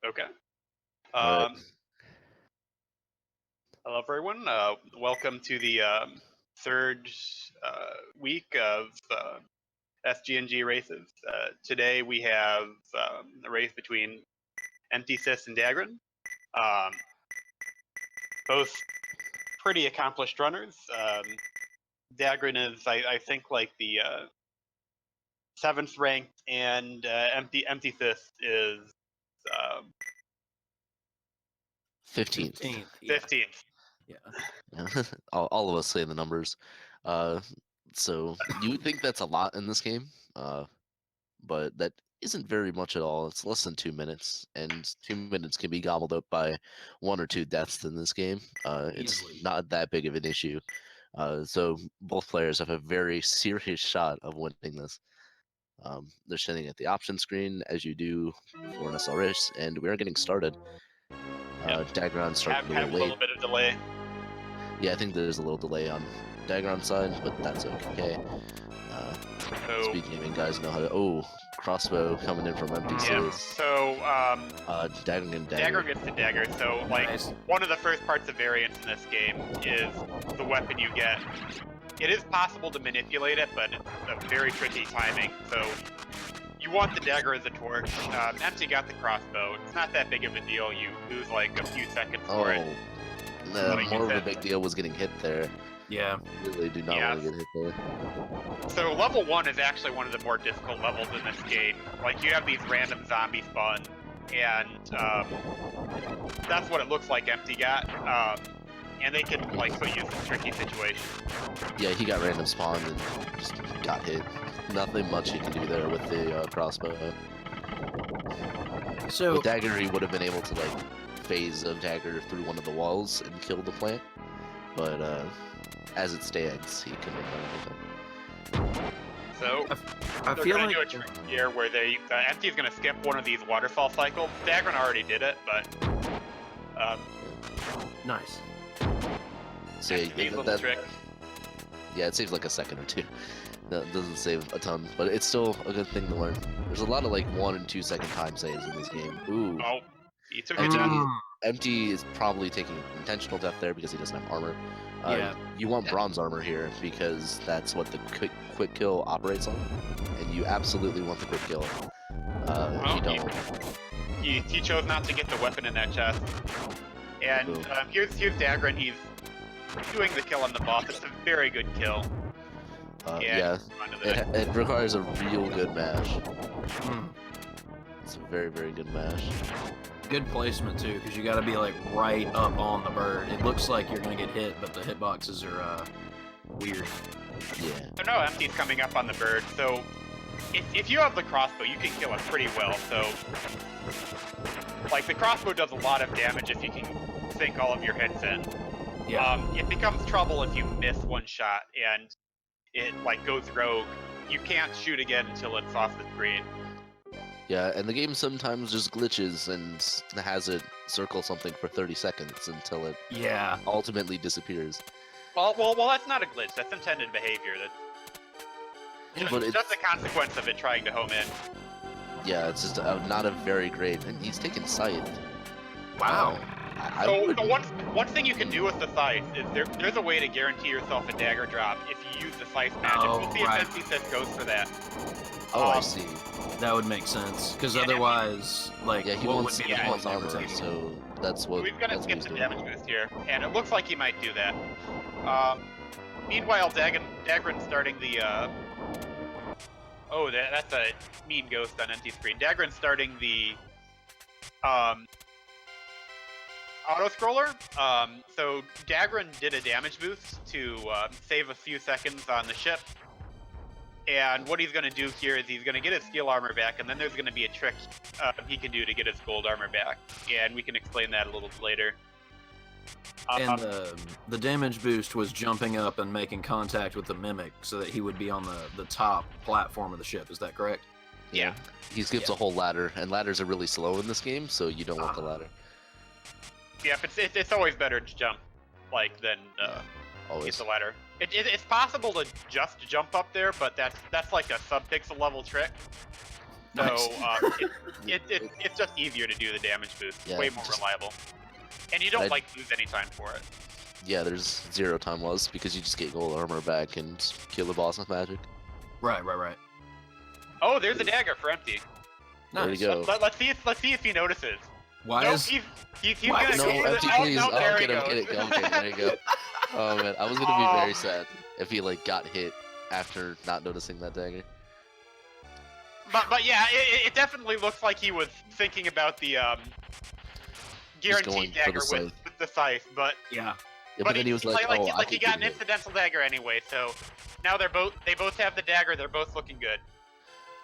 Okay. All right. Hello, everyone. Welcome to the third week of SG&G races. Today we have a race between Emptysys and d4gr0n. Both pretty accomplished runners. d4gr0n is, I think, like the 7th ranked, and Emptysys is 15th. 15th. Yeah. all of us say the numbers. So you would think that's a lot in this game, but that isn't very much at all. It's less than 2 minutes, and 2 minutes can be gobbled up by 1 or 2 deaths in this game. It's not that big of an issue. So both players have a very serious shot of winning this. They're sitting at the option screen, as you do for an SL race, and we are getting started. d4gr0n starting Have a little bit of delay. Yeah, I think there's a little delay on d4gr0n's side, but that's okay. SpeedGaming guys know how to. Oh, crossbow coming in from Emptysys. Yeah. So d4gr0n gets the dagger. So like one of the first parts of variance in this game is the weapon you get. It is possible to manipulate it, but it's a very tricky timing. So you want the dagger as a torch. Empty got the crossbow. It's not that big of a deal. You lose like a few seconds for it. More of a big deal was getting hit there. Yeah. Really do not want to get hit there. So level 1 is actually one of the more difficult levels in this game. Like, you have these random zombie spawn, and that's what it looks like Empty got. And they can, like, put you in some tricky situations. Yeah, he got random spawn and just got hit. Nothing much he can do there with the crossbow. So with dagger, he would have been able to, like, phase of dagger through one of the walls and kill the plant, but as it stands, he couldn't have done anything. So I feel like do a trick here where Empty is gonna skip one of these waterfall cycles. d4gr0n already did it, but nice. So yeah, it saves like a second or two. That doesn't save a ton, but it's still a good thing to learn. There's a lot of like 1 and 2 second time saves in this game. Ooh. Oh. He took a death. Empty is probably taking intentional death there because he doesn't have armor. Yeah. You want bronze armor here because that's what the quick kill operates on, and you absolutely want the quick kill. If you don't. He chose not to get the weapon in that chest. And here's d4gr0n. He's doing the kill on the boss. It's a very good kill. Yeah, it requires a real good mash. It's a very, very good mash. Good placement too, because you got to be like right up on the bird. It looks like you're gonna get hit, but the hitboxes are weird. Yeah. So no, Empty's coming up on the bird. So if you have the crossbow, you can kill it pretty well. So like the crossbow does a lot of damage if you can sink all of your hits in. Yeah. It becomes trouble if you miss one shot and it like goes rogue. You can't shoot again until it's off the screen. Yeah, and the game sometimes just glitches and has it circle something for 30 seconds until it ultimately disappears. Well, that's not a glitch. That's intended behavior. That's just a consequence of it trying to home in. Yeah, it's just not a very great... And he's taken sight. Wow. So one thing you can do with the scythe is there's a way to guarantee yourself a dagger drop if you use the scythe magic. We'll see if Emptysys goes for that. Oh, I see. That would make sense, because otherwise, like, Yeah, he what wants, would be he the wants point of armor, taking- so that's what. We've got to that's what skip he's the doing. damage boost here, and it looks like he might do that. Meanwhile, d4gr0n starting the. Oh, that's a mean ghost on empty screen. d4gr0n starting the auto scroller. So d4gr0n did a damage boost to save a few seconds on the ship. And what he's going to do here is he's going to get his steel armor back, and then there's going to be a trick he can do to get his gold armor back. And we can explain that a little later. And the damage boost was jumping up and making contact with the mimic so that he would be on the top platform of the ship. Is that correct? Yeah. He skips a whole ladder, and ladders are really slow in this game, so you don't want the ladder. Yeah, it's always better to jump, like, than get Always. the ladder. It's possible to just jump up there, but that's like a sub-pixel level trick. So Nice. it's just easier to do the damage boost. Yeah, Way more reliable. And you don't I'd- lose any time for it. Yeah, there's 0 time loss because you just get gold armor back and kill the boss with magic. Right. Oh, there's a dagger for empty. There Nice. you go. Let's see if he notices. Why Nope, is he's why gonna is- No, go for empty, the- please. no, there he Get him, goes. get it. Okay, there you go. Oh man, I was gonna be very sad if he like got hit after not noticing that dagger. But yeah, it definitely looks like he was thinking about the going guaranteed for the dagger scythe. with the scythe, but yeah? Yeah, but then he was like, "Oh, I he could got get an hit." incidental dagger anyway, so now they both have the dagger. They're both looking good.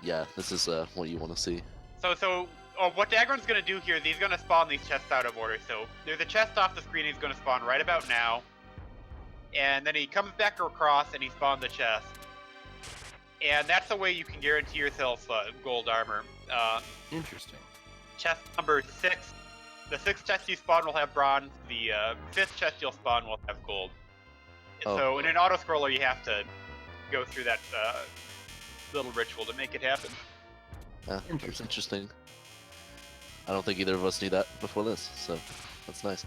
Yeah, this is what you want to see. So what d4gr0n's gonna do here is he's gonna spawn these chests out of order. So there's a chest off the screen he's gonna spawn right about now, and then he comes back across and he spawns the chest. And that's the way you can guarantee yourself gold armor. Interesting. Chest number 6. The 6th chest you spawn will have bronze. The 5th chest you'll spawn will have gold. Oh. So in an auto scroller, you have to go through that little ritual to make it happen. Yeah, that's interesting. I don't think either of us knew that before this, so that's nice.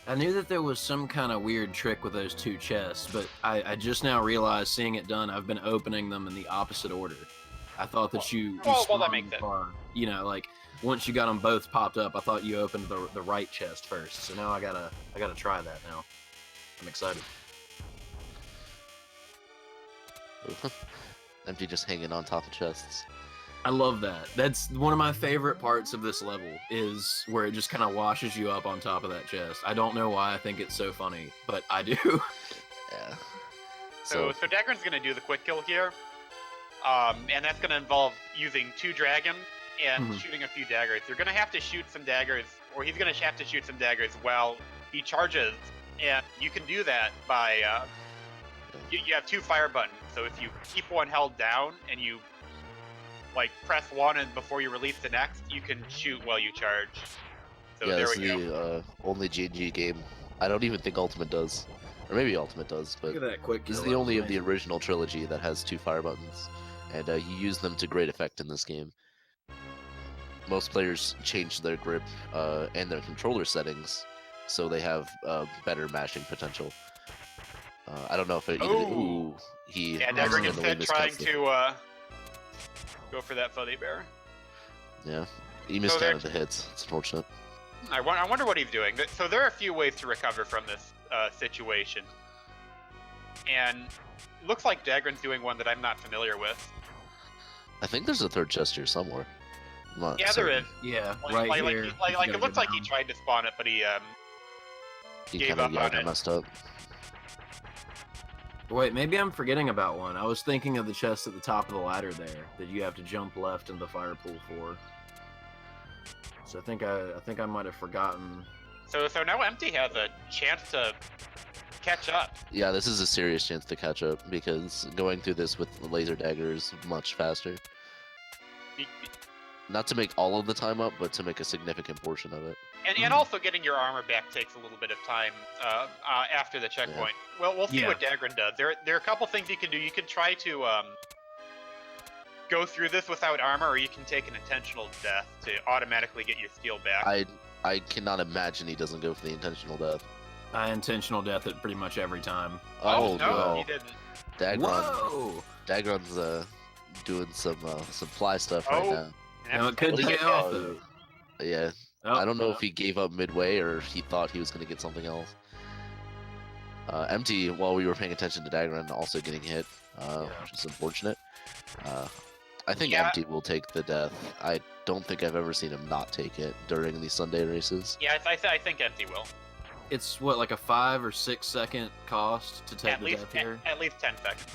I knew that there was some kind of weird trick with those 2 chests, but I just now realized, seeing it done, I've been opening them in the opposite order. I thought that you Well, that spawned makes sense. or, you know, like, once you got them both popped up, I thought you opened the right chest first. So now I gotta try that now. I'm excited. Empty just hanging on top of chests. I love that. That's one of my favorite parts of this level, is where it just kind of washes you up on top of that chest. I don't know why I think it's so funny, but I do. Yeah. So d4gr0n's gonna do the quick kill here, and that's gonna involve using 2 dragons and shooting a few daggers. You're gonna have to shoot some daggers, or he's gonna have to shoot some daggers while he charges, and you can do that by you have 2 fire buttons. So if you keep one held down and you like press 1 and before you release the next, you can shoot while you charge. So yeah, there this we is go. the only GG game. I don't even think Ultimate does, or maybe Ultimate does, but Look at that quick this is kill, the that only was of the amazing. original trilogy that has 2 fire buttons, and you use them to great effect in this game. Most players change their grip and their controller settings, so they have better mashing potential. I don't know if it even. Ooh, he. Yeah, accidentally d4gr0n instead miscuts trying it. to go for that fuzzy bear. Yeah, he miscounted the hits. It's unfortunate. I wonder what he's doing. So there are a few ways to recover from this situation. And it looks like d4gr0n's doing one that I'm not familiar with. I think there's a 3rd chest here somewhere. I'm not Yeah, there is. certain. Yeah, Like, right like, here. like it looks like he tried to spawn it, but he He gave kind of up on got it. messed up. Wait, maybe I'm forgetting about one. I was thinking of the chest at the top of the ladder there that you have to jump left in the fire pool for. So I think I might have forgotten. So now Empty has a chance to catch up. Yeah, this is a serious chance to catch up because going through this with the laser dagger is much faster. Be- Not to make all of the time up, but to make a significant portion of it. And also getting your armor back takes a little bit of time after the checkpoint. Well, we'll see Yeah. what d4gr0n does. There are a couple things you can do. You can try to go through this without armor, or you can take an intentional death to automatically get your steel back. I cannot imagine he doesn't go for the intentional death. I intentional death it pretty much every time. Oh, no, no. he didn't. d4gr0n. d4gr0n's doing some fly stuff right Oh. now. Now it could Absolutely. pay off though. Yeah, Oh, I don't know if he gave up midway or he thought he was going to get something else. Empty, while we were paying attention to d4gr0n, also getting hit, which is unfortunate. I think Yeah. Empty will take the death. I don't think I've ever seen him not take it during these Sunday races. Yeah, I think Empty will. It's what, like a 5 or 6 second cost to take At the least death here? at least 10 seconds.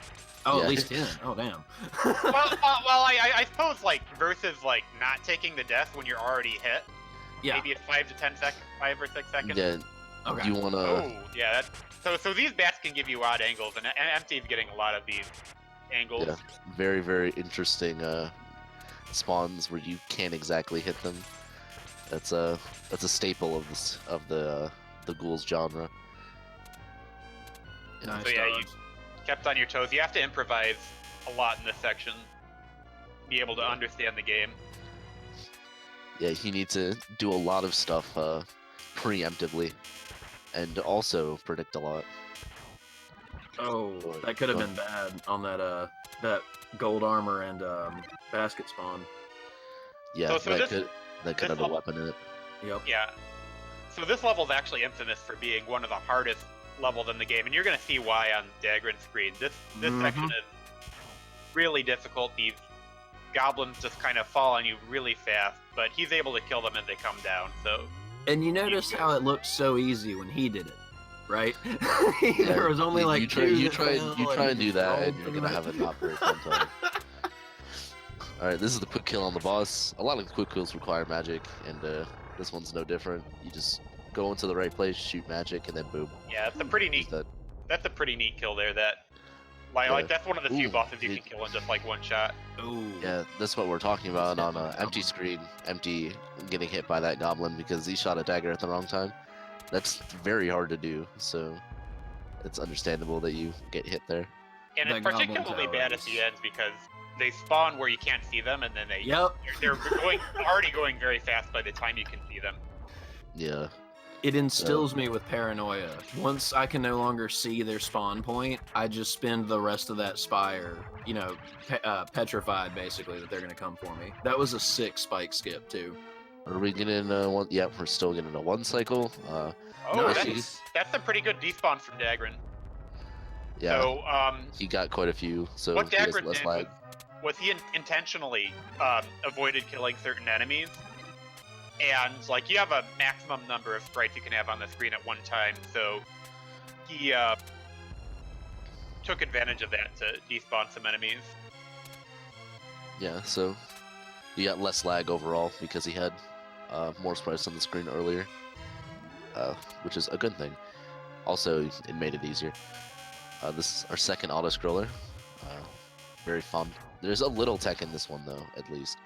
Oh, Yeah. at least 10. Oh, damn. I suppose like versus like not taking the death when you're already hit. Yeah. Maybe it's 5 to 10 seconds, 5 or 6 seconds. Yeah, Okay. you want to... Oh, yeah. So these bats can give you odd angles, and Empty's getting a lot of these angles. Yeah, very, very interesting spawns where you can't exactly hit them. That's a staple of the Ghouls genre. Nice So yeah, you dodge. kept on your toes. You have to improvise a lot in this section. Be able to understand the game. Yeah, you need to do a lot of stuff preemptively, and also predict a lot. Oh, that could have been bad on that gold armor and basket spawn. Yeah, So that this could have a level- weapon in it. Yep. Yeah. So this level is actually infamous for being one of the hardest levels in the game, and you're going to see why on d4gr0n's screen. This section is really difficult. These goblins just kind of fall on you really fast, but he's able to kill them as they come down. So And you notice how it looked so easy when he did it, right? There was only like you try and do that, and you're gonna have a not very fun time. All right, this is the quick kill on the boss. A lot of quick kills require magic, and this one's no different. You just go into the right place, shoot magic, and then boom. yeah, it's a pretty neat. That. That's a pretty neat kill there. Like that's one of the few bosses you can kill in just like one shot. Ooh. Yeah, that's what we're talking about on Empty screen. Empty getting hit by that goblin because he shot a dagger at the wrong time. That's very hard to do, so it's understandable that you get hit there. And it's That goblin particularly tower bad at is- the end because they spawn where you can't see them, and then Yep. they're already going very fast by the time you can see them. Yeah. It instills me with paranoia. Once I can no longer see their spawn point, I just spend the rest of that spire, petrified basically that they're gonna come for me. That was a sick spike skip too. Are we getting one? Yep, we're still getting a one cycle. Oh, Nice. that's a pretty good despawn from d4gr0n. Yeah, So, he got quite a few, so what he has d4gr0n less did lag. was he intentionally avoided killing certain enemies, and like you have a maximum number of sprites you can have on the screen at one time, so he took advantage of that to despawn some enemies. Yeah, so you got less lag overall because he had more sprites on the screen earlier, which is a good thing. Also, it made it easier. This is our second auto-scroller. Very fun. There's a little tech in this one though, at least.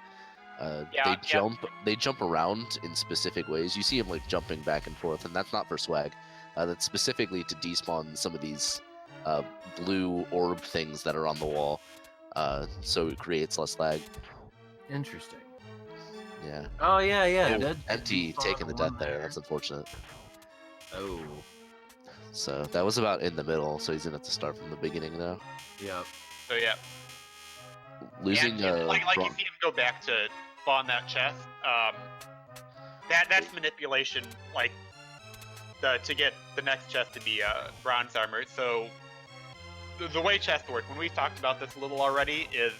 They jump around in specific ways. You see him like jumping back and forth, and that's not for swag. That's specifically to despawn some of these blue orb things that are on the wall, so it creates less lag. Interesting. Yeah. Oh yeah. Oh, Dead Empty despawn taking the one death there. That's unfortunate. Oh. So that was about in the middle. So he's gonna have to start from the beginning now. Yep. So yeah. Losing and like you Bron- see him go back to spawn that chest. That's manipulation, like to get the next chest to be bronze armor. So the way chests work, when we've talked about this a little already, is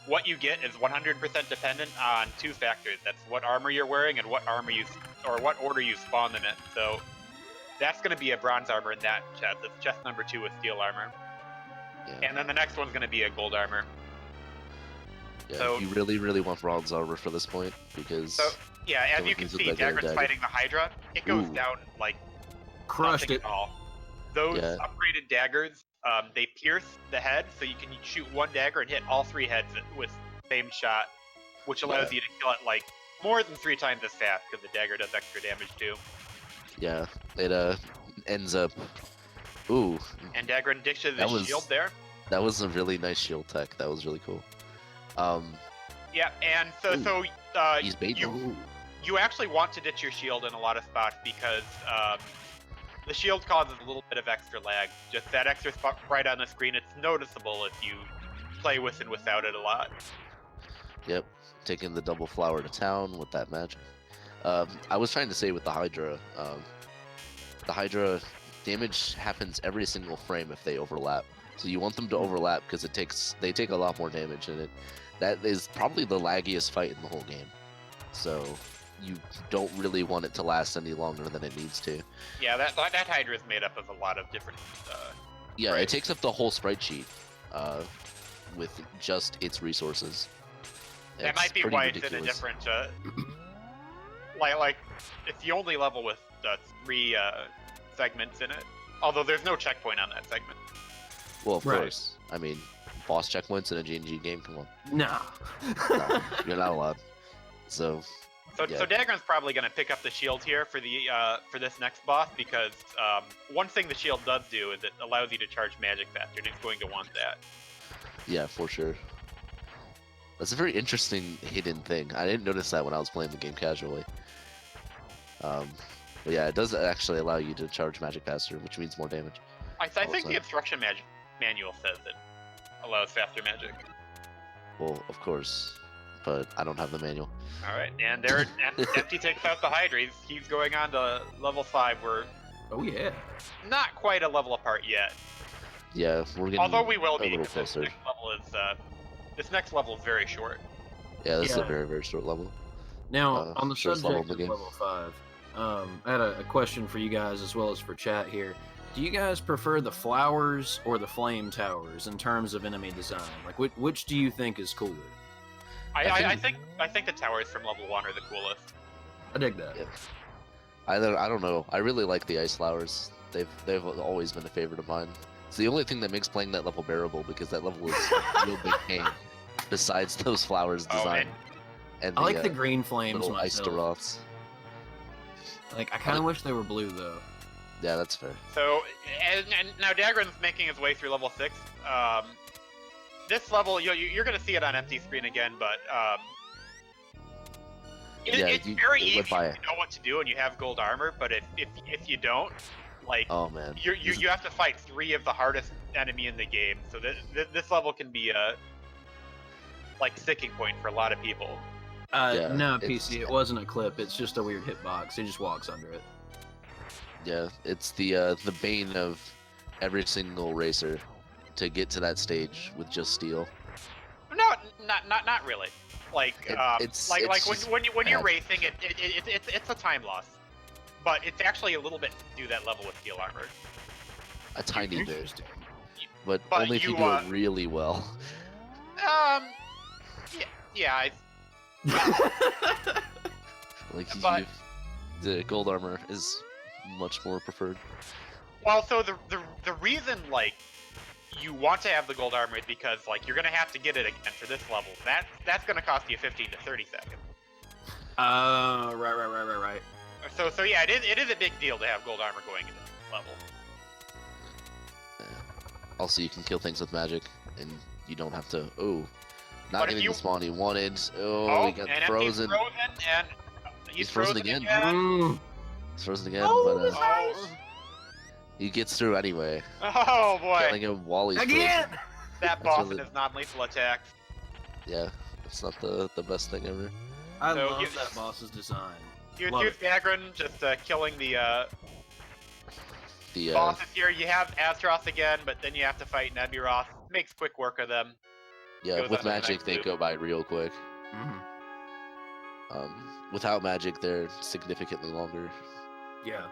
what you get is 100% dependent on two factors. That's what armor you're wearing and what order you spawn them in. So that's going to be a bronze armor in that chest. It's chest number 2 with steel armor. Yeah. And then the next one's going to be a gold armor. Yeah, So- you really, really want bronze armor for this point because So yeah, as Someone you can uses see, that dagger. d4gr0n's fighting the Hydra. It goes Ooh. down like Crushed nothing it. at all. Those Yeah. upgraded daggers, they pierce the head, so you can shoot one dagger and hit all 3 heads with same shot, which allows you to kill it like more than 3 times as fast because the dagger does extra damage too. yeah, it ends up. Ooh, And d4gr0n dishes That his was- shield there. that was a really nice shield tech. That was really cool. Yeah, and Ooh. so He's baiting. you actually want to ditch your shield in a lot of spots because the shield causes a little bit of extra lag. Just that extra spot right on the screen, it's noticeable if you play with and without it a lot. Yep, taking the double flower to town with that magic. I was trying to say with the Hydra damage happens every single frame if they overlap. So you want them to overlap because they take a lot more damage, and that is probably the laggiest fight in the whole game. So you don't really want it to last any longer than it needs to. Yeah, that Hydra is made up of a lot of different. Yeah, Right. it takes up the whole sprite sheet with just its resources. That might be pretty why it's in a ridiculous. different. Like it's the only level with 3 segments in it. Although there's no checkpoint on that segment. Well, of Right. course. I mean, boss checkpoints in a G&G game. Come on, Nah. no, you're not allowed. So So yeah. so d4gr0n's probably going to pick up the shield here for this next boss because one thing the shield does do is it allows you to charge magic faster, and it's going to want that. Yeah, for sure. That's a very interesting hidden thing. I didn't notice that when I was playing the game casually. But yeah, it does actually allow you to charge magic faster, which means more damage. I think Awesome. the instruction manual says it allows faster magic. Well, of course, but I don't have the manual. All right, and there, Empty takes out the Hydra. He's going on to level 5. We're Oh yeah. not quite a level apart yet. Yeah, we're getting Although we will a be, little because closer. this next level is very short. Yeah, this is a Yeah. very, very short level. Now, on the first level subject of the of game. level 5, I had a question for you guys as well as for chat here. Do you guys prefer the flowers or the flame towers in terms of enemy design? Like, which do you think is cooler? I think the towers from level 1 are the coolest. I dig that. Yeah. I don't know. I really like the ice flowers. They've always been a favorite of mine. It's the only thing that makes playing that level bearable because that level is a real big pain. Besides those flowers Oh, design and I like the green flames little ice myself. Doroths. Like, I kind of wish they were blue though. Yeah, that's fair. So, and now d4gr0n's making his way through level 6. This level, you're going to see it on empty screen again, but Yeah, it's you- very it easy went if by. you know what to do and you have gold armor. But if you don't, like Oh man. you have to fight 3 of the hardest enemy in the game. So this level can be a like sticking point for a lot of people. Yeah, No, it's- PC, it wasn't a clip. It's just a weird hitbox. He just walks under it. Yeah, it's the bane of every single racer to get to that stage with just steel. No, not really. Like it's like just when you're bad. racing, it's a time loss. But it's actually a little bit to do that level with steel armor. A tiny bit, Interesting. but But only if you you, do it really well. Yeah, Like But- the gold armor is much more preferred. well, so the reason like you want to have the gold armor is because like you're gonna have to get it again for this level. That's gonna cost you 15 to 30 seconds. Right. So yeah, it is a big deal to have gold armor going into this level. Also, you can kill things with magic, and you don't have to. Oh, But not if getting you- the spawn he wanted. Oh, he got and frozen. Empty's frozen, and He's frozen again. He's frozen again, Oh, but Oh, he gets through anyway. oh boy, Killing him while he's Again! frozen. that boss really- and his non-lethal attacks. Yeah, it's not the best thing ever. I So love you- that boss's design. Here's Love d4gr0n just killing the The bosses here. You have Azeroth again, but then you have to fight Neburoth. Makes quick work of them. yeah, goes with on to the magic next they loop. go by real quick. Mhm. Without magic, they're significantly longer. Yeah.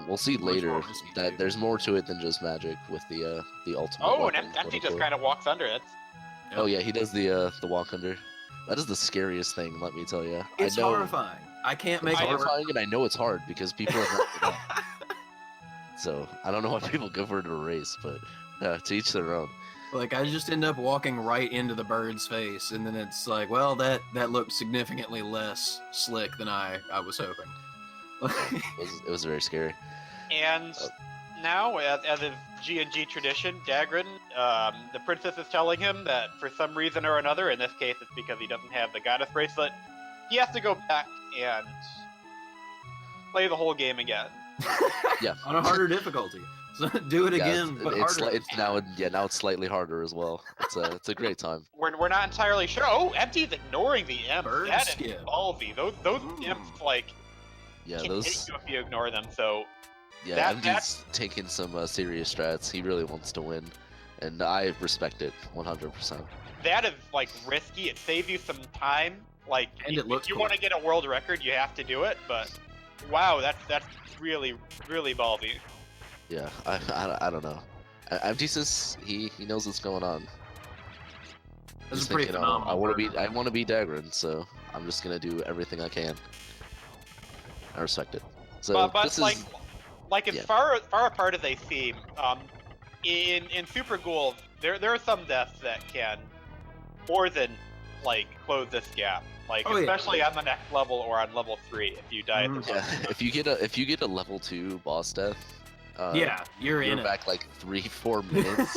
We'll see Much more later risky, that too. there's more to it than just magic with the ultimate. Oh, weapon, and Empty just quote-unquote. kind of walks under it. Oh yeah, he does the walk under. That is the scariest thing, let me tell you. It's I know horrifying. I can't it's make it work. horrifying, and I know it's hard because people have not done it. So I don't know why people go for it in a race, but to each their own. Like, I just end up walking right into the bird's face, and then it's like, well, that looked significantly less slick than I was hoping. It was very scary. And now, as is G&G tradition, d4gr0n, the princess is telling him that for some reason or another, in this case it's because he doesn't have the goddess bracelet, he has to go back and play the whole game again. Yeah. On a harder difficulty. So do it again, but harder. Now it's slightly harder as well. It's a great time. We're not entirely sure. Oh, Empty's ignoring the imps. Bird That is skip. ballsy. Those imps like Yeah, can those. hit you if you ignore them. So Yeah, MD's taking some serious strats. He really wants to win, and I respect it 100%. that is like risky. It saves you some time. Like And it looks if you cool. want to get a world record, you have to do it. But wow, that's really ballsy. Yeah, I don't know. Emptysys, he knows what's going on. That's He's a pretty thinking, phenomenal. I want to be d4gr0n, so I'm just gonna do everything I can. I respect it. So But this like is as yeah. far apart as they seem, in Super Ghouls, there are some deaths that can more than like close this gap. Like Oh, yeah. especially on the next level or on level 3 if you die at the Yeah, wrong time. if you get a level 2 boss death, Yeah, you're in it. back like 3-4 minutes.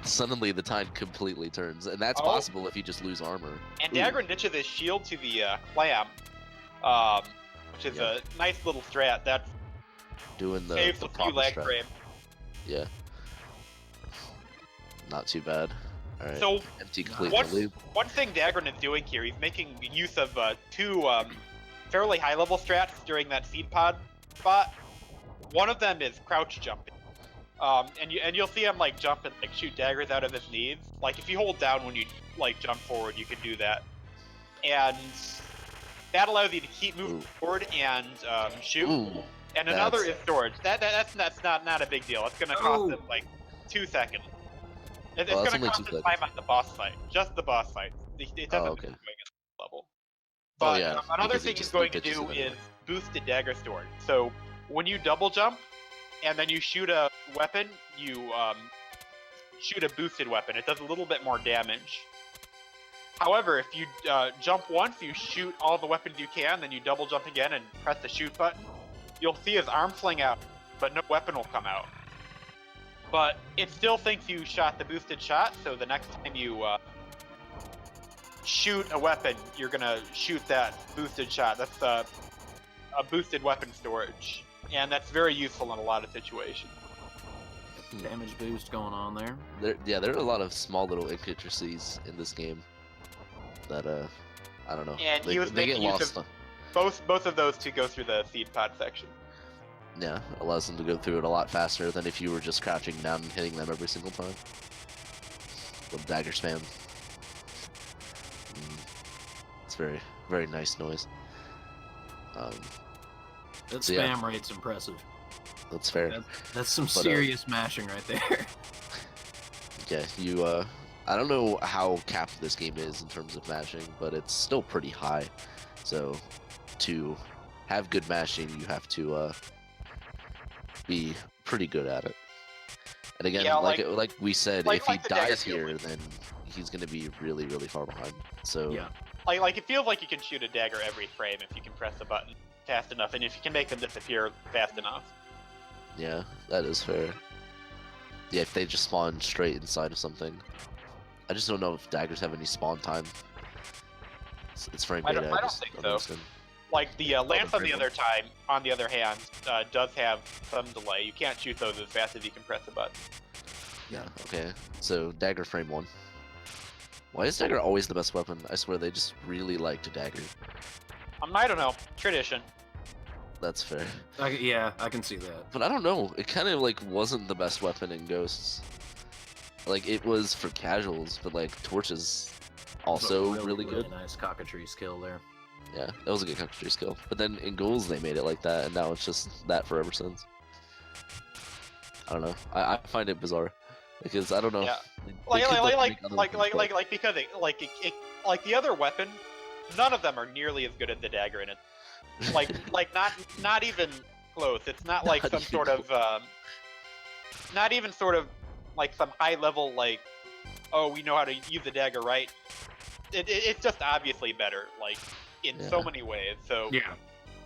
Suddenly the tide completely turns, and that's Oh. possible if you just lose armor. And Ooh. d4gr0n ditches his shield to the clam, which is Yeah. a nice little strat that Doing the saves a few proper lag strat. frame. Yeah. Not too bad. Alright. So Empty complete What- the loop. one thing d4gr0n is doing here, he's making use of two fairly high level strats during that seed pod spot. One of them is crouch jumping. And you'll see him like jump and like shoot daggers out of his knees. Like if you hold down when you like jump forward, you can do that. And that allows you to keep moving Ooh. forward and shoot. Ooh. And another That's- is storage. That's not a big deal. It's gonna cost Oh. him like 2 seconds. It's Well, that's gonna only cost 2 him time on the boss fight. Just the boss fight. It doesn't okay. swing at the level. Oh, But yeah, another because it thing he's just going to ditches do it is anyway. boosted dagger storage. So when you double jump and then you shoot a weapon, you shoot a boosted weapon. It does a little bit more damage. However, if you jump once, you shoot all the weapons you can, then you double jump again and press the shoot button, you'll see his arm fling out, but no weapon will come out. But it still thinks you shot the boosted shot, so the next time you shoot a weapon, you're gonna shoot that boosted shot. That's a boosted weapon storage, and that's very useful in a lot of situations. Damage boost going on there. There are a lot of small little intricacies in this game that I don't know. And they, he was they get making use lost. of both of those to go through the seed pod section. Yeah, allows them to go through it a lot faster than if you were just crouching down and hitting them every single time. With dagger spam. It's very nice noise. That So, yeah. spam rate's impressive. That's fair. That's some But, serious mashing right there. Yeah, you I don't know how capped this game is in terms of mashing, but it's still pretty high. So to have good mashing, you have to be pretty good at it. And again, Yeah, like we said, like if he the dagger dies field. here, then he's gonna be really far behind. So Yeah. Like it feels like you can shoot a dagger every frame if you can press the button fast enough, and if you can make them disappear fast enough. yeah, that is fair. Yeah, if they just spawn straight inside of something. I just don't know if daggers have any spawn time. It's frame I beta. don't just think so. understand. Like the lance on frame the other hand, does have some delay. You can't shoot those as fast as you can press the button. Yeah, okay. So, dagger frame 1. Why is dagger always the best weapon? I swear they just really like to dagger. I don't know. Tradition. That's fair. Yeah, I can see that. But I don't know, it kind of like wasn't the best weapon in Ghosts. Like, it was for casuals, but like, torches also really good. Nice cockatrice kill there. Yeah, that was a good country skill. But then in Ghouls they made it like that, and now it's just that for ever since. I don't know. I find it bizarre. Because I don't know. Yeah. They Like could, like make other things, but- because like the other weapon, none of them are nearly as good as the dagger in it. Like not even close. It's not like Not some even sort of not even sort of like some high level like, oh, we know how to use the dagger right. It's just obviously better, like in so Yeah. many ways. So Yeah.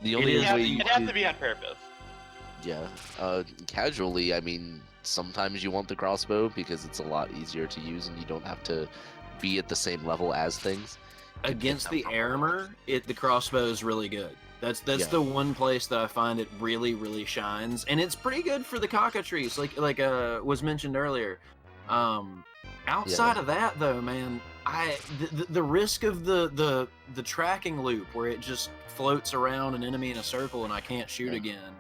The only is- way you it has could- to be on purpose. Yeah. Casually, I mean, sometimes you want the crossbow because it's a lot easier to use and you don't have to be at the same level as things. against the armor, the crossbow is really good. That's the one place that I find it really, really shines, and it's pretty good for the cockatrice, like was mentioned earlier. Outside of that, though, man, the risk of the tracking loop where it just floats around an enemy in a circle and I can't shoot again,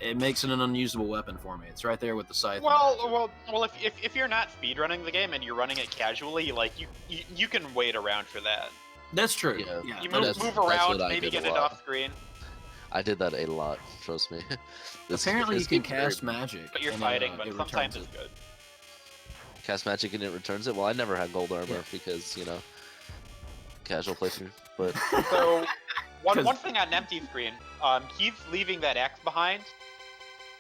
it makes it an unusable weapon for me. It's right there with the scythe. Well, if you're not speedrunning the game and you're running it casually, like you can wait around for that. That's true. Yeah. You move around, maybe get it off screen. I did that a lot. Trust me. Apparently, you can cast magic. But you're fighting, but sometimes it's good. Cast magic and it returns it. Well, I never had gold armor because casual playthrough. But so one thing on empty screen, he's leaving that X behind.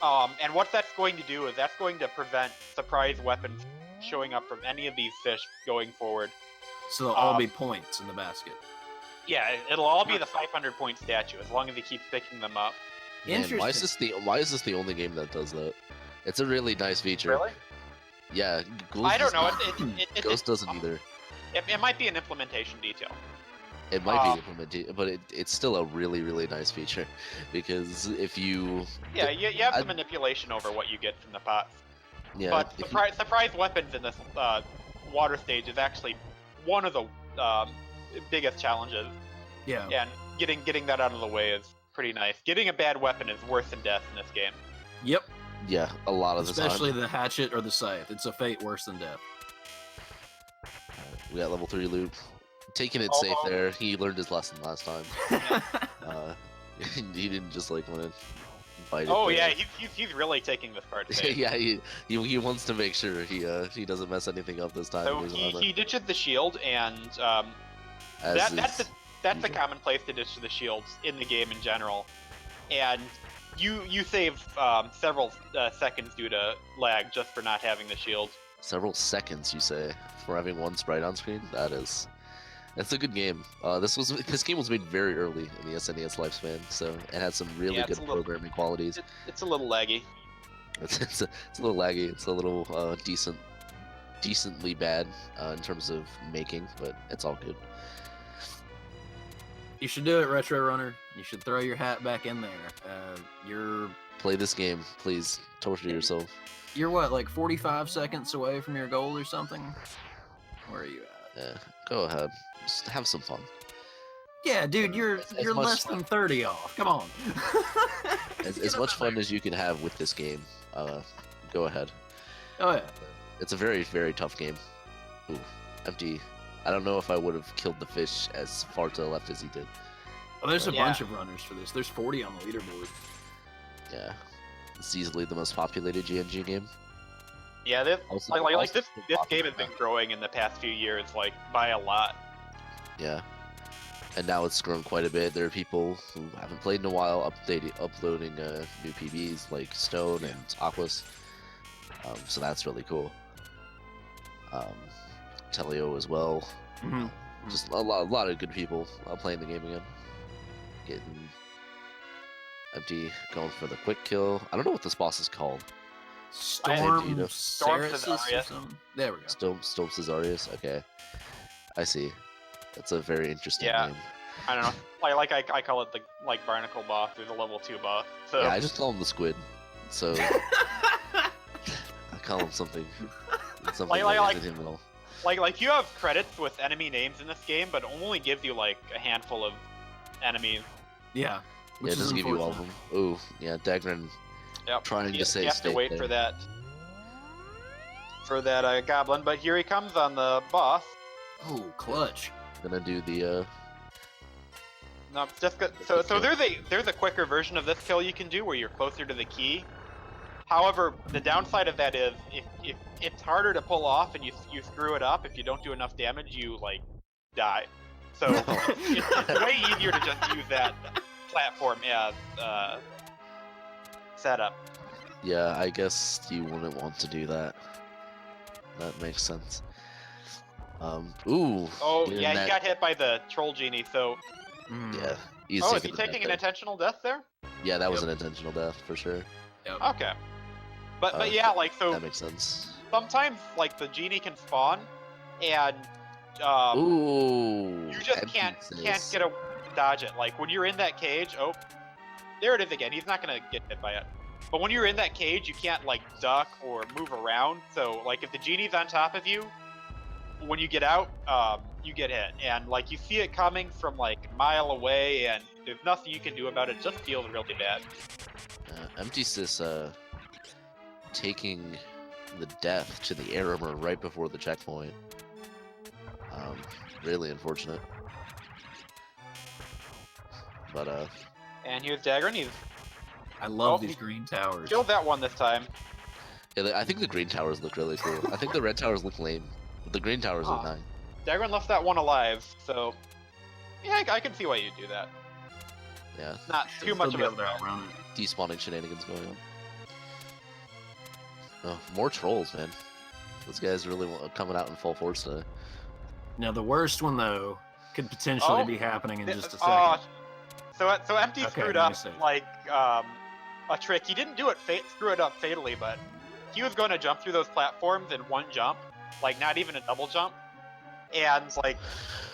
And what that's going to do is that's going to prevent surprise weapons showing up from any of these fish going forward. So they'll all be points in the basket. Yeah, it'll all be the 500-point statue as long as he keeps picking them up. Man, why is this the only game that does that? It's a really nice feature. Really? Yeah, I don't know. Ghost doesn't either. It might be an implementation detail. It might be implemented, but it's still a really, really nice feature because if you you have some manipulation over what you get from the pots. Yeah, but surprise weapons in this water stage is actually one of the biggest challenges. Yeah. And getting that out of the way is pretty nice. Getting a bad weapon is worse than death in this game. Yep. Yeah, a lot of the time. Especially the hatchet or the scythe. It's a fate worse than death. We got level 3 loot. Taking it safe there. He learned his lesson last time. He didn't just like want to bite it. Oh yeah, he's really taking this part safe. Yeah, he wants to make sure he doesn't mess anything up this time. So he ditches the shield, and that's a common place to ditch the shields in the game in general. And you save several seconds due to lag just for not having the shield. Several seconds, you say, for having one sprite on screen? That's a good game. This game was made very early in the SNES lifespan, so it had some really good programming qualities. It's a little laggy. It's a little laggy. It's a little decently bad in terms of making, but it's all good. You should do it, Retro Runner. You should throw your hat back in there. Play this game, please. Torture yourself. You're what, like 45 seconds away from your goal or something? Where are you at? Yeah, go ahead. Just have some fun. Yeah, dude, you're less than 30 off. Come on. as much fun as you can have with this game, go ahead. Oh yeah. It's a very, very tough game. Ooh, empty. I don't know if I would have killed the fish as far to the left as he did. Well, there's a bunch of runners for this. There's 40 on the leaderboard. Yeah. It's easily the most populated GNG game. Yeah, this game has been growing in the past few years, like, by a lot. Yeah. And now it's grown quite a bit. There are people who haven't played in a while uploading new PBs like Stone and Aquas. So that's really cool. Telio as well. Mm-hmm. Just a lot of good people playing the game again. Getting empty, going for the quick kill. I don't know what this boss is called. Storm Cesareus. There we go. Storm Cesareus. Okay, I see. That's a very interesting name. I don't know. I call it the barnacle boss. There's a level 2 boss. So yeah, I just call him the squid. So I call him something. Like you have credits with enemy names in this game, but it only gives you like a handful of enemies. Yeah. It doesn't give you all of them. Ooh, yeah, d4gr0n. Yep. Trying to say you have to wait for that goblin, but here he comes on the boss. Oh, clutch. Gonna do the No, it's just good. So there's a quicker version of this kill you can do where you're closer to the key. However, the downside of that is if it's harder to pull off and you screw it up, if you don't do enough damage, you like die. So it's way easier to just use that platform as setup. Yeah, I guess you wouldn't want to do that. That makes sense. Ooh. Oh yeah, he got hit by the troll genie. So. Yeah. Is he taking an intentional death there? Yeah, that was an intentional death for sure. Yep. Okay. But yeah, like so. That makes sense. Sometimes like the genie can spawn, and Ooh. you just can't Emptysys. get a dodge it. Like when you're in that cage, oh, there it is again. He's not gonna get hit by it. But when you're in that cage, you can't like duck or move around. So like if the genie's on top of you, when you get out, you get hit, and like you see it coming from like a mile away, and there's nothing you can do about it. It just feels really bad. Emptysys taking the death to the air armor right before the checkpoint. Really unfortunate. But And here's d4gr0n. He's I love Oh, these green towers. killed that one this time. yeah, I think the green towers look really cool. I think the red towers look lame, but the green towers look nice. d4gr0n left that one alive, so yeah, I can see why you do that. Yeah, Not Should too still much of be a able to threat. outrun it. despawning shenanigans going on. Oh, more trolls, man. Those guys really coming out in full force today. Now the worst one though could potentially Oh, be happening in just a uh, second. So Empty Okay, screwed let me up see. like a trick. He didn't do it screw it up fatally, but he was going to jump through those platforms in one jump, like not even a double jump, and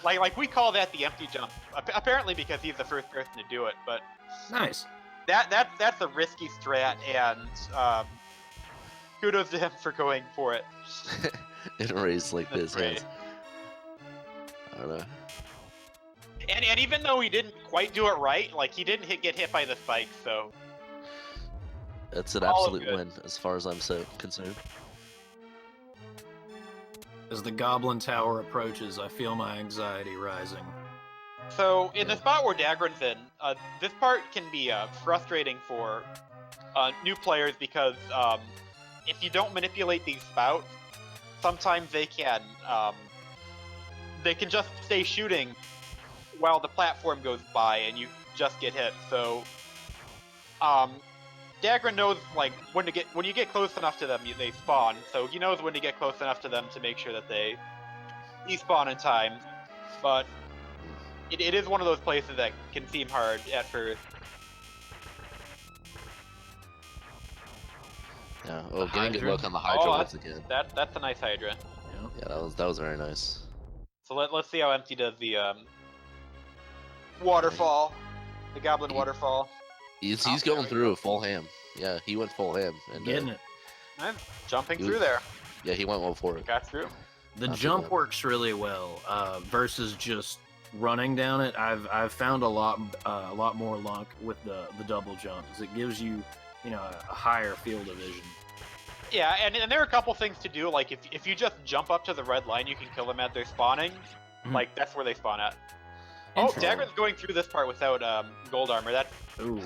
like we call that the empty jump. Apparently because he's the first person to do it, but Nice. that's a risky strat, and kudos to him for going for it. In a race like That's this, great. yes. I don't know. And even though he didn't quite do it right, like he didn't get hit by the spike, so That's an All absolute good. win as far as I'm so concerned. As the Goblin Tower approaches, I feel my anxiety rising. So in the spot where d4gr0n's in, this part can be frustrating for new players because if you don't manipulate these spouts, sometimes they can just stay shooting while the platform goes by and you just get hit. So d4gr0n knows like when you get close enough to them, they spawn. So he knows when to get close enough to them to make sure that they despawn in time. But it is one of those places that can seem hard at first. Yeah. Oh, The getting good Hydra? luck on the Hydra Oh, once again. That's a nice Hydra. Yeah. Yeah, that was very nice. So let's see how Empty does the waterfall, the Goblin waterfall. He's Oh, going there we through go. a full ham. Yeah, he went full ham. And, Getting it. And jumping He through was- there, Yeah, he went well for it. got through. The Not too jump bad. works really well versus just running down it. I've found a lot more luck with the double jumps. It gives you a higher field of vision. Yeah, and there are a couple things to do. Like if you just jump up to the red line, you can kill them as they're spawning. Mhm. Like that's where they spawn at. Oh, Interesting. d4gr0n's going through this part without gold armor. That's Ooh,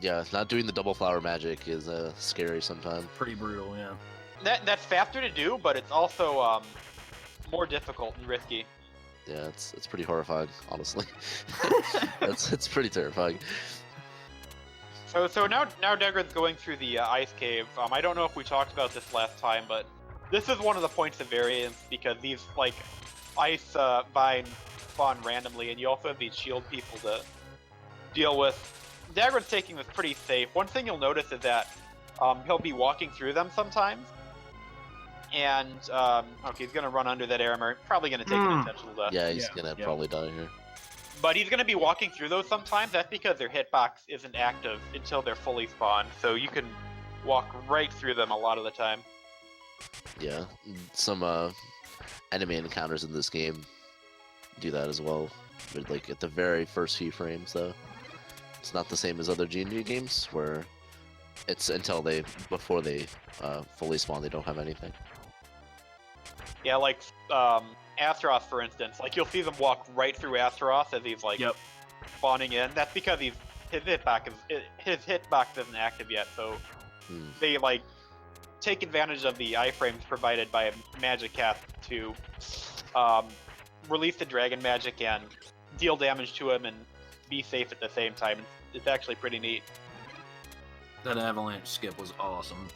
Yeah, not doing the double flower magic is scary sometimes. pretty brutal. Yeah. that's faster to do, but it's also more difficult and risky. Yeah, it's pretty horrifying, honestly. it's pretty terrifying. So now d4gr0n's going through the ice cave. I don't know if we talked about this last time, but this is one of the points of variance because these like ice vines spawn randomly, and you also have these shield people to deal with. d4gr0n's taking this pretty safe. One thing you'll notice is that he'll be walking through them sometimes, and okay, he's gonna run under that air armor. Probably gonna take an intentional death. Yeah, he's Yeah, gonna yeah. probably die here. But he's going to be walking through those sometimes. That's because their hitbox isn't active until they're fully spawned. So you can walk right through them a lot of the time. Yeah, some enemy encounters in this game do that as well. But like at the very first few frames, though, it's not the same as other G&G games where it's before they fully spawn, they don't have anything. Yeah, like Astaroth, for instance. Like you'll see them walk right through Astaroth as he's like Yep. spawning in. That's because his hitbox isn't active yet. So they like take advantage of the iframes provided by a magic cast to release the dragon magic and deal damage to him and be safe at the same time. It's actually pretty neat. That avalanche skip was awesome.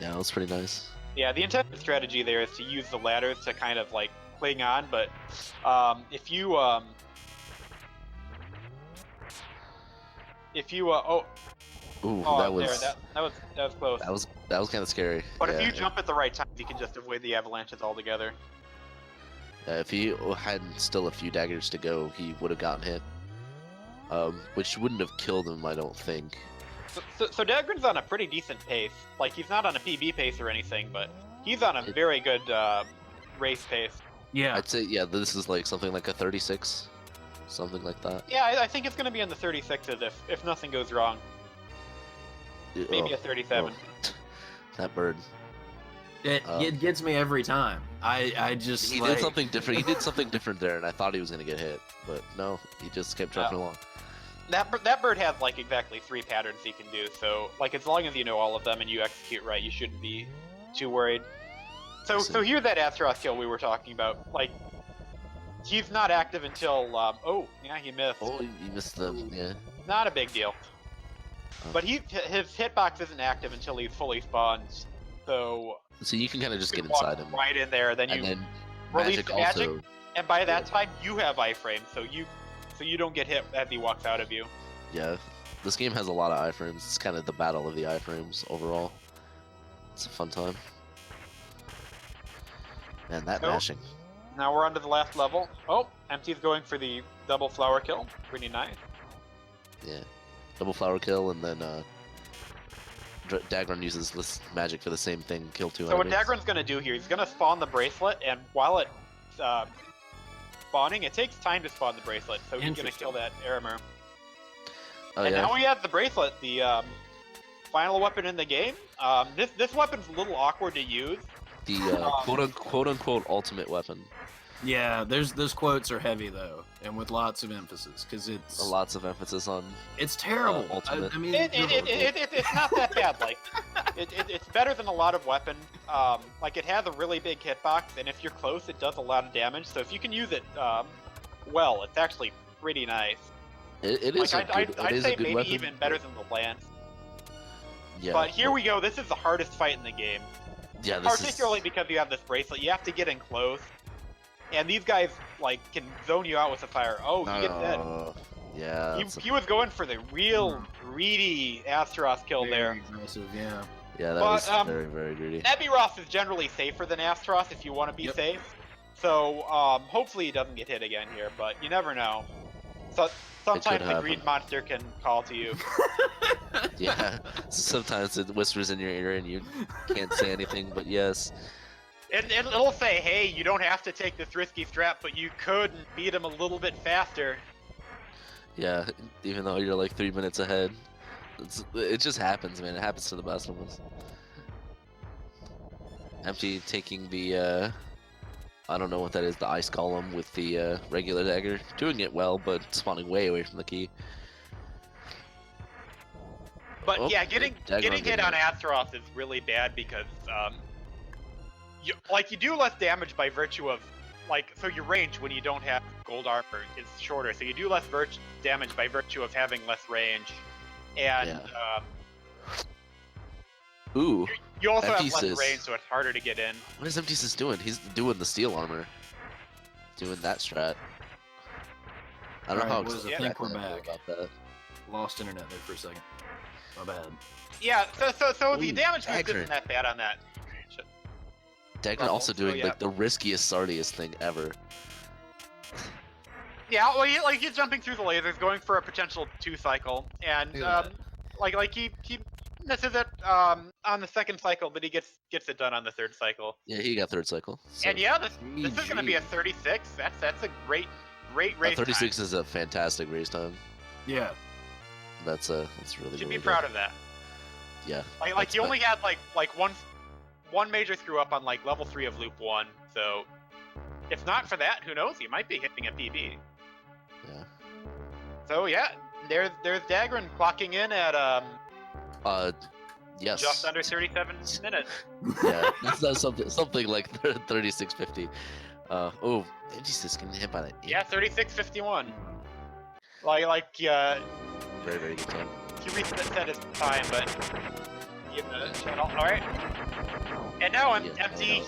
Yeah, that's pretty nice. Yeah, the intended strategy there is to use the ladders to kind of like cling on, but if you Ooh, Oh, that was that was close. that was kind of scary. But yeah, if you jump at the right time, you can just avoid the avalanches altogether. if he had still a few daggers to go, he would have gotten hit. Which wouldn't have killed him, I don't think. So d4gr0n's on a pretty decent pace. Like, he's not on a PB pace or anything, but he's on a very good race pace. Yeah. I'd say, yeah, this is like something like a 36, something like that. Yeah, I think it's going to be in the 36s if nothing goes wrong. Maybe a 37. Oh, that bird. It gets me every time. I just He like... did something different. He did something different there, and I thought he was gonna get hit, but no, he just kept dropping along. That bird has like exactly 3 patterns he can do. So like as long as you know all of them and you execute right, you shouldn't be too worried. So here's that Astaroth kill we were talking about. Like he's not active until oh yeah, he missed. Oh, he missed the yeah. Not a big deal. But his hitbox isn't active until he's fully spawned. So you can kind of just get walk inside him, right in there, then you and then release magic the magic, also. and by that time you have iframe, so you don't get hit as he walks out of you. Yeah, this game has a lot of iframes. It's kind of the battle of the iframes overall. It's a fun time. Man, that mashing. Now we're on to the last level. Oh, Empty's going for the double flower kill. Pretty nice. Yeah, double flower kill, and then d4gr0n uses this magic for the same thing, kill 2 So what enemies. d4gr0n's going to do here, he's going to spawn the bracelet, and while it's spawning, it takes time to spawn the bracelet, so he's going to kill that Aramer. Oh, And yeah? now we have the bracelet, the final weapon in the game. This weapon's a little awkward to use. The quote-unquote ultimate weapon. Yeah, those quotes are heavy though, and with lots of emphasis, because it's Lots of emphasis on. it's terrible. ultimate. I mean, It's not that bad. Like, it's better than a lot of weapons. Like it has a really big hitbox, and if you're close, it does a lot of damage. So if you can use it well, it's actually pretty nice. It is Like, a good, I'd it is say a good maybe weapon. even better than the lance. Yeah. But here we go. This is the hardest fight in the game. Yeah, this Particularly because you have this bracelet. You have to get in close. And these guys, like, can zone you out with a fire. Oh, he gets dead. Yeah. He was going for the real greedy Astaroth kill there. aggressive, yeah. Yeah, that But, was very, very greedy. Ebiroth is generally safer than Astaroth if you want to be safe. So, hopefully he doesn't get hit again here, but you never know. So, sometimes the greed monster can call to you. Yeah, sometimes it whispers in your ear and you can't say anything, but yes. It'll say, hey, you don't have to take this risky strat, but you could beat him a little bit faster. Yeah, even though you're like 3 minutes ahead. It just happens, man. It happens to the best of us. Empty taking the, I don't know what that is, the ice column with the regular dagger. Doing it well, but spawning way away from the key. But yeah, getting d4gr0n hit on Astaroth is really bad because, you do less damage by virtue of, like, so your range when you don't have gold armor is shorter, so you do less damage by virtue of having less range. And, Ooh. you also have Emptysys. less range, so it's harder to get in. What is Emptysys doing? He's doing the steel armor. Doing that strat. I don't know how Boys, I excited think we're I am back. about that. Lost internet there for a second. My bad. Yeah, so the Ooh, damage boost d4gr0n. isn't that bad on that. d4gr0n also doing yeah. like the riskiest, sardiest thing ever. Yeah, well, he's jumping through the lasers, going for a potential 2 cycle, and like he misses it on the 2nd cycle, but he gets it done on the 3rd cycle. Yeah, he got 3rd cycle. So. And yeah, this is gonna be a 36. That's a great race 36 time. is a fantastic race time. Yeah. That's really Should really be proud good. of that. Yeah. Like you only had like one major screw up on like level 3 of loop 1, so if not for that, who knows? You might be hitting a PB. Yeah. So yeah, there's d4gr0n clocking in at yes. just under 37 minutes. Yeah, that's something like 36.50. Oh, Emptysys getting hit by that. Yeah, 36:51. Very very good time. He reset his time, but channel. All right. And now I'm Empty.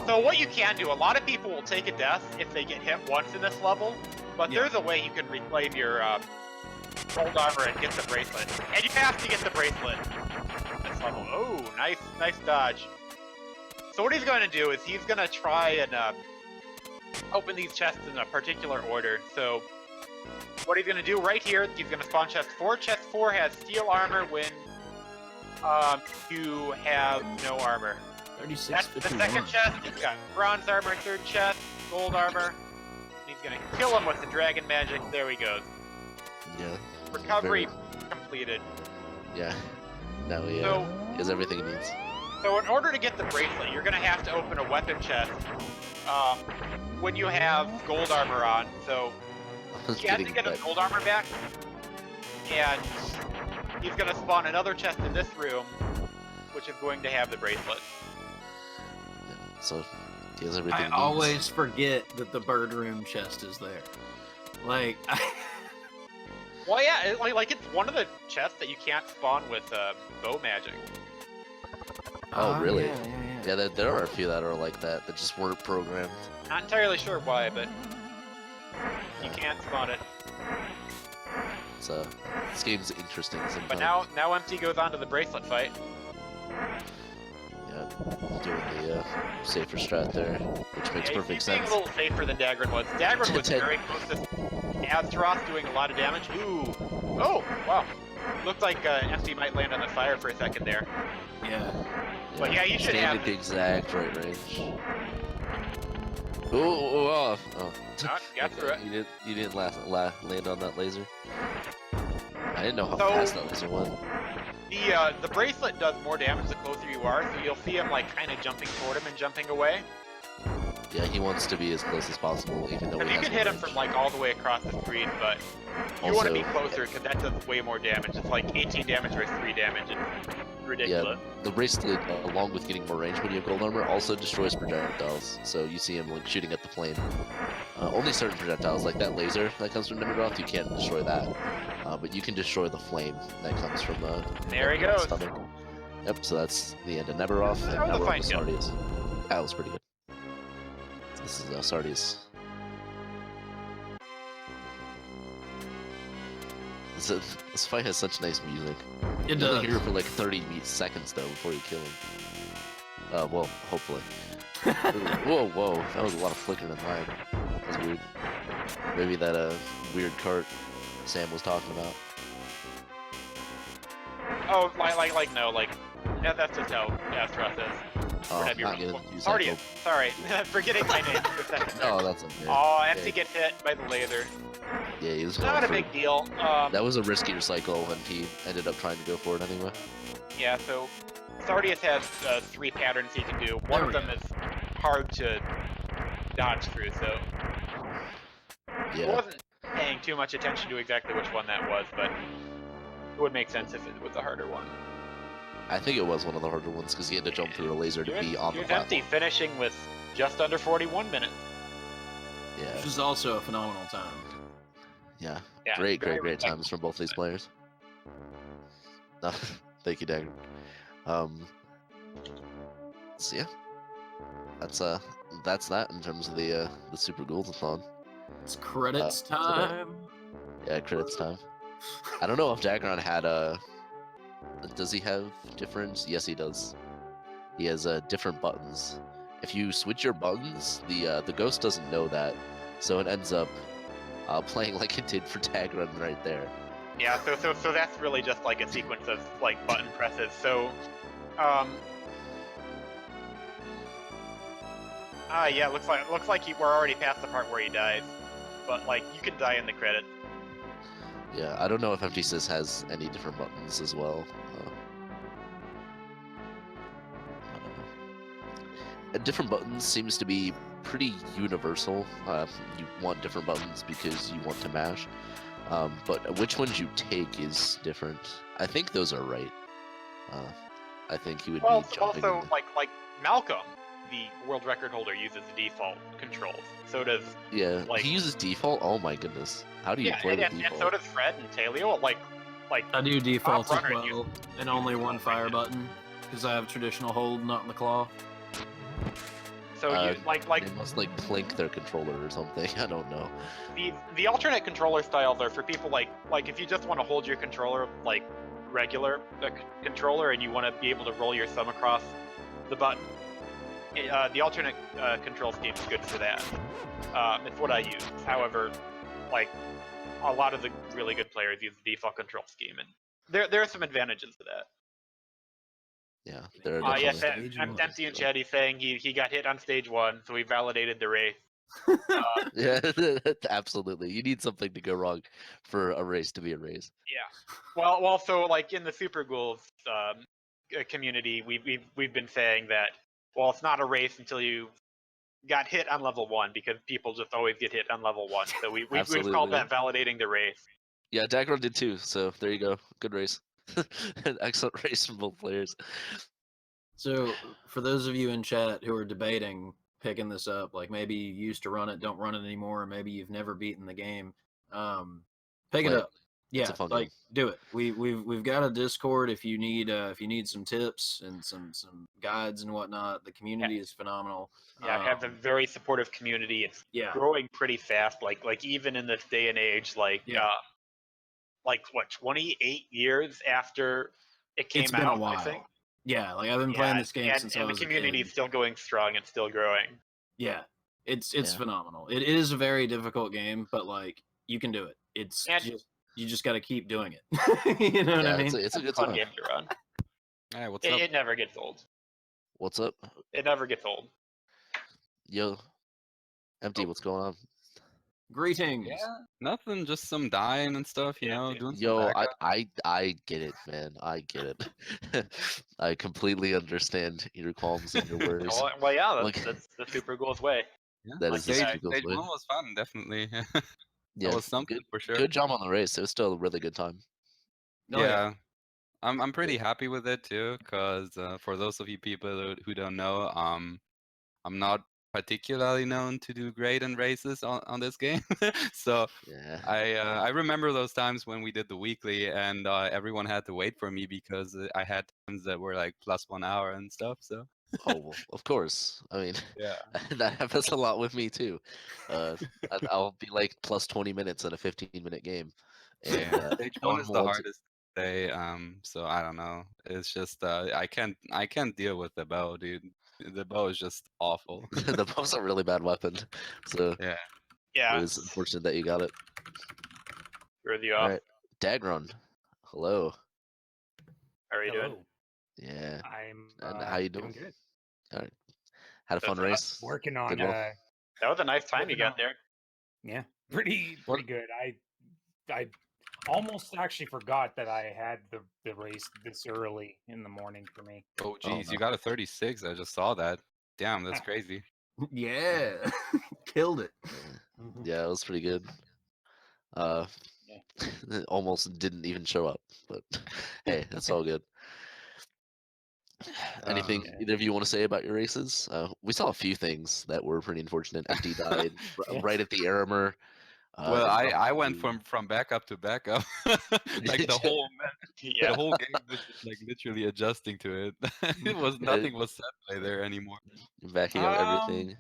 So what you can do, a lot of people will take a death if they get hit once in this level, but there's a way you can reclaim your gold armor and get the bracelet. And you have to get the bracelet. This level. Oh, nice dodge. So what he's going to do is he's going to try and open these chests in a particular order. So what he's going to do right here, he's going to spawn chest 4. Chest 4 has steel armor when you have no armor. 36, That's the 51. second chest. He's got bronze armor. Third chest, gold armor. He's going to kill him with the dragon magic. There he goes. Yeah. Recovery completed. Yeah. Now he has everything he needs. So in order to get the bracelet, you're going to have to open a weapon chest when you have gold armor on. So he has to get his gold armor back, and he's going to spawn another chest in this room, which is going to have the bracelet. Yeah, so he has everything he I needs. always forget that the bird room chest is there. Like, Well, yeah, like it's one of the chests that you can't spawn with bow magic. Oh, really? Yeah. Yeah, there are a few that are like that just weren't programmed. Not entirely sure why, but you can't spawn it. So this game's interesting sometimes. But now Empty goes on to the bracelet fight. Yeah, doing the safer strat there, which makes perfect he's being sense. a little safer than d4gr0n was. d4gr0n was very close to Azeroth doing a lot of damage. Ooh! Oh, wow. Looked like Empty might land on the fire for a second there. Yeah. But yeah, you should standard have... exact right range. Oh. No, got through it. You didn't land on that laser. I didn't know how So- fast that laser went. The bracelet does more damage the closer you are, so you'll see him like kind of jumping toward him and jumping away. Yeah, he wants to be as close as possible, even though Because he you has can hit him range. from like all the way across the screen, but you want to be Also- closer because that does way more damage. It's like 18 damage versus 3 damage. It's ridiculous. The bracelet, along with getting more range when you have gold armor, also destroys projectiles. So you see him like shooting at the plane. Only certain projectiles, like that laser that comes from Nemeroth, you can't destroy that. But you can destroy the flame that comes from There he Nemeroth's goes. stomach. Yep, so that's the end of Nemeroth, and That was now a we're fine on to kill. Sardius. That was pretty good. This is Sardius. This fight has such nice music. It You only does. hear it for like 30 seconds though before you kill him. Well, hopefully. Ooh, whoa, that was a lot of flickering and lag. That was weird. Maybe that weird cart Sam was talking about. Oh, no, that's just how Azeroth is. Oh, Whatever not you're- gonna use that. Sardius, sorry, forgetting my name for a second. Oh, that's okay. Oh, Empty Yeah. gets hit by the laser. Yeah, he was going Not a for big deal. That was a riskier cycle, and he ended up trying to go for it anyway. Yeah, so Sardius has 3 patterns he can do. One of them is hard to dodge through, so I Yeah, wasn't paying too much attention to exactly which one that was, but it would make sense if it was a harder one. I think it was one of the harder ones because he had to jump through a laser to be on the Here's platform. Empty finishing with just under 41 minutes. Yeah, Which is also a phenomenal time. yeah. Yeah, Great very times from both these players. No, thank you, d4gr0n. So yeah, that's that in terms of the Super Ghouls'n. It's credits today. time. Yeah, credits time. I don't know if d4gr0n had does he have different? Yes, he does. He has different buttons. If you switch your buttons, the ghost doesn't know that, so it ends up playing like it did for d4gr0n right there. Yeah, so that's really just like a sequence of like button presses. So, yeah, looks like we're already past the part where he dies, but like you can die in the credits. Yeah, I don't know if Emptysys has any different buttons as well. Different buttons seems to be pretty universal. You want different buttons because you want to mash. But which ones you take is different. I think those are right. I think he would Well, be jumping. also like Malcolm, the world record holder, uses the default controls. So does Yeah, like- he uses default. Oh my goodness, how do you play the and default? so does Fred and Talio. Like I do defaults as runner well, and only one fire button, because I have traditional hold, not in the claw. So you They must like plink their controller or something. I don't know. the alternate controller styles are for people like if you just want to hold your controller like regular controller and you want to be able to roll your thumb across the button. The alternate control scheme is good for that. It's what I use. However, like a lot of the really good players use the default control scheme, and there are some advantages to that. Yeah, there are Yes, definitely. Empty and Chatty saying he got hit on stage 1, so we validated the race. Yeah, absolutely. You need something to go wrong for a race to be a race. Yeah. Well, so like in the Super Ghouls community, we've been saying that it's not a race until you got hit on level 1 because people just always get hit on level 1. So we've called that validating the race. Yeah, d4gr0n did too. So there you go. Good race. An excellent race from both players. So for those of you in chat who are debating picking this up, like maybe you used to run it, don't run it anymore, or maybe you've never beaten the game, pick it up. Yeah, like do it. We've got a Discord if you need some tips and some guides and whatnot. The community is phenomenal. Yeah, I have a very supportive community. It's growing pretty fast. Like even in this day and age, like what 28 years after it came out. It's been a while. I think. Yeah, like I've been playing this game since I was a kid. And the community is still going strong and still growing. Yeah, it's phenomenal. It is a very difficult game, but like you can do it. It's you just got to keep doing it. You know what I mean? It's a good fun game to run. Hey, what's up? It never gets old. What's up? It never gets old. Yo, Empty, what's going on? Greetings. Yeah, nothing, just some dying and stuff, you know. Doing Yo, I get it, man. I get it. I completely understand your qualms and your worries. Well, yeah, that's the Super Ghouls way. Yeah, that is the Super Ghouls stage way. 1 was fun, definitely. Yeah, that was something for sure. Good job on the race. It was still a really good time. Yeah. I'm pretty happy with it too, because for those of you people who don't know, I'm not particularly known to do great in races on this game. So I remember those times when we did the weekly and everyone had to wait for me because I had times that were like +1 hour and stuff. So well, of course. I mean, that happens a lot with me too. I'll be like +20 minutes in a 15-minute game. And stage 1 is the hardest day. So I don't know. It's just I can't deal with the bow, dude. The bow is just awful. The bow's a really bad weapon. So yeah, it was unfortunate that you got it. Worthy off. All right, d4gr0n, hello. How are you doing? Yeah, I'm. How you doing? Good. All right. Had a fun race. Working on. That was a nice time you got there. Yeah, pretty good. I almost actually forgot that I had the race this early in the morning for me. Oh geez, you got a 36. I just saw that. Damn, that's crazy. Yeah, killed it. Yeah, it was pretty good. It almost didn't even show up, but hey, that's all good. Anything either of you want to say about your races? We saw a few things that were pretty unfortunate. Empty died right at the armor. Well, I went from backup to backup, like the whole game was just like literally adjusting to it. Nothing was set by there anymore. Backing up everything.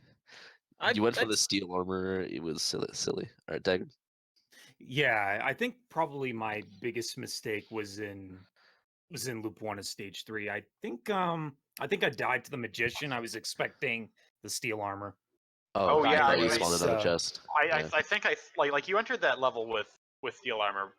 You went for the steel armor. It was silly. All right, d4gr0n. Yeah, I think probably my biggest mistake was in loop 1 of stage 3. I think I died to the magician. I was expecting the steel armor. Oh yeah, you spawned another chest. I think like you entered that level with steel armor,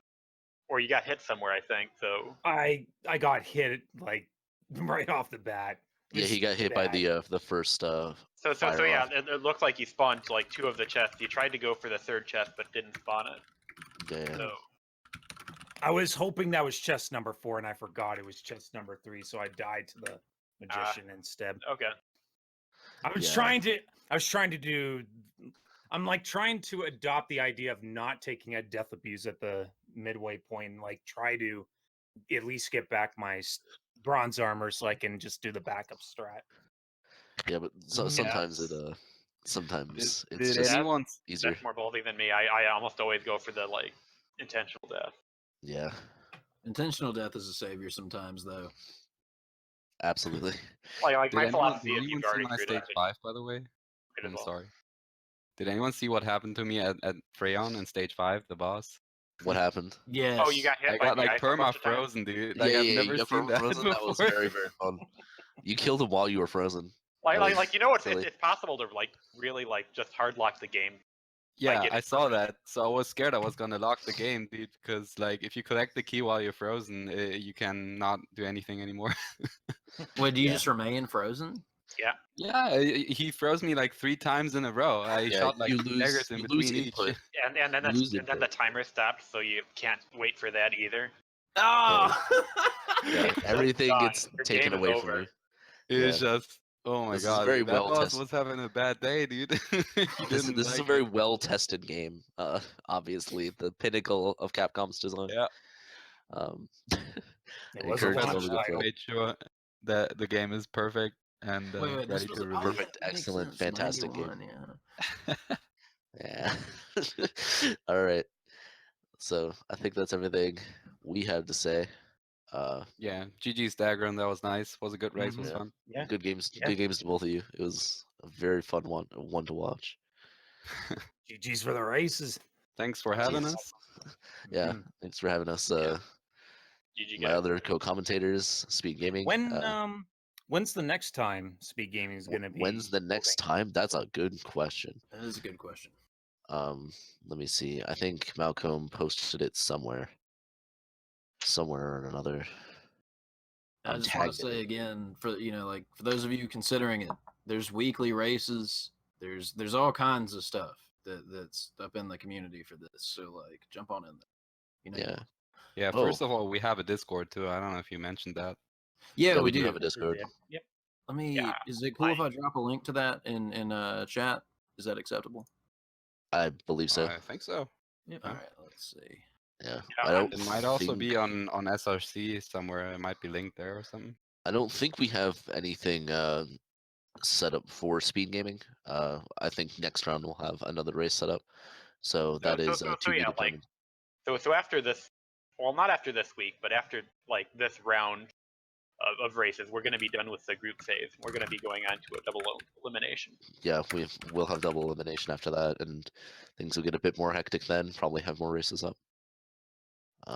or you got hit somewhere. I think so. I got hit like right off the bat. Yeah, he got hit by the first. So yeah, it looked like you spawned like 2 of the chests. You tried to go for the 3rd chest, but didn't spawn it. Yeah. So I was hoping that was chest number 4, and I forgot it was chest number 3, so I died to the magician instead. Okay. I was trying to do. I'm like trying to adopt the idea of not taking a death abuse at the midway point, and like try to at least get back my bronze armor so I can just do the backup strat. Yeah, but sometimes it's did just anyone easier. That's more ballsy than me. I almost always go for the like intentional death. Yeah. Intentional death is a savior sometimes, though. Absolutely. Like Did my anyone, philosophy did is anyone you've see already my screwed stage up. 5, by the way? Good as I'm well. sorry. Did anyone see what happened to me at Freon in stage 5, the boss? What happened? Yes. Oh, you got hit I by got the like ice a bunch perma of times? frozen, dude. Yeah, Like I've yeah, never you got seen that frozen. That was before. very, very fun. You killed him while you were frozen. Like, That was like you know, it's silly. it's possible to like really like just hard lock the game. Yeah, getting I saw frozen. that, so I was scared I was gonna lock the game, dude. Because like if you collect the key while you're frozen, you can not do anything anymore. Wait, do you Yeah. just remain frozen? Yeah. Yeah, he froze me like 3 times in a row. I Yeah, shot like you 2 lose. daggers in You lose between each. input. And then You lose and then the input. timer stopped, so you can't wait for that either. Oh! Yeah, It's everything done. gets Your taken game is away over. from you. It's Yeah. just, oh my This is god, very that well boss tested. was having a bad day, dude. He This didn't is a like very it. well tested game. Obviously the pinnacle of Capcom's design. Yeah. It I was a encourage launch people to go title. play. Made sure that the game is perfect and Wait, this ready was to release. Perfect, that makes excellent, sense, fantastic game. 91, yeah. Yeah. All right. So I think that's everything we have to say. Yeah, GG's d4gr0n, that was nice. Was a good race, was Yeah. fun. Yeah. Good games. Yeah. Good games to both of you. It was a very fun one to watch. GG's for the races. Thanks for having Jeez. us. Yeah. Mhm. Thanks for having us. GG My guys. other co-commentators, SpeedGaming. When's the next time Speed Gaming is going to be? When's the next holding? time? That's a good question. That is a good question. Let me see. I think Malcolm posted it somewhere or another. I just want to say again, for like for those of you considering it, there's weekly races. There's all kinds of stuff that's up in the community for this. So like, jump on in there. Yeah. Yeah, Oh. first of all, we have a Discord too. I don't know if you mentioned that. Yeah, we do do. have a Discord. Yep. Let me. Yeah, Is it cool if I drop a link to that in chat? Is that acceptable? I believe so. I think so. All right. Let's see. Yeah. Yeah, I don't It might also think, be on SRC somewhere. It might be linked there or something. I don't think we have anything set up for speed gaming. I think next round we'll have another race set up. So that is to be yeah, determined. so after this, well, not after this week, but after like this round of races, we're going to be done with the group phase. We're going to be going on to a double elimination. Yeah, we'll have double elimination after that, and things will get a bit more hectic then. Probably have more races up.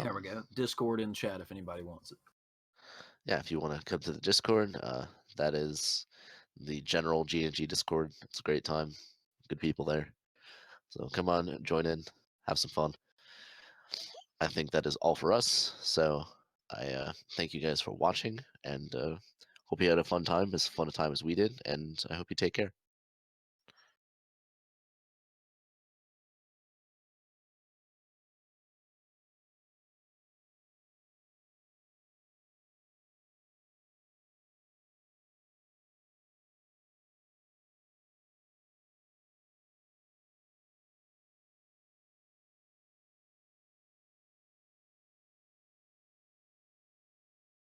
There we go. Discord in chat if anybody wants it. Yeah, if you want to come to the Discord, that is the general G&G Discord. It's a great time. Good people there. So come on, join in, have some fun. I think that is all for us. So I thank you guys for watching, and hope you had a fun time, as fun a time as we did, and I hope you take care.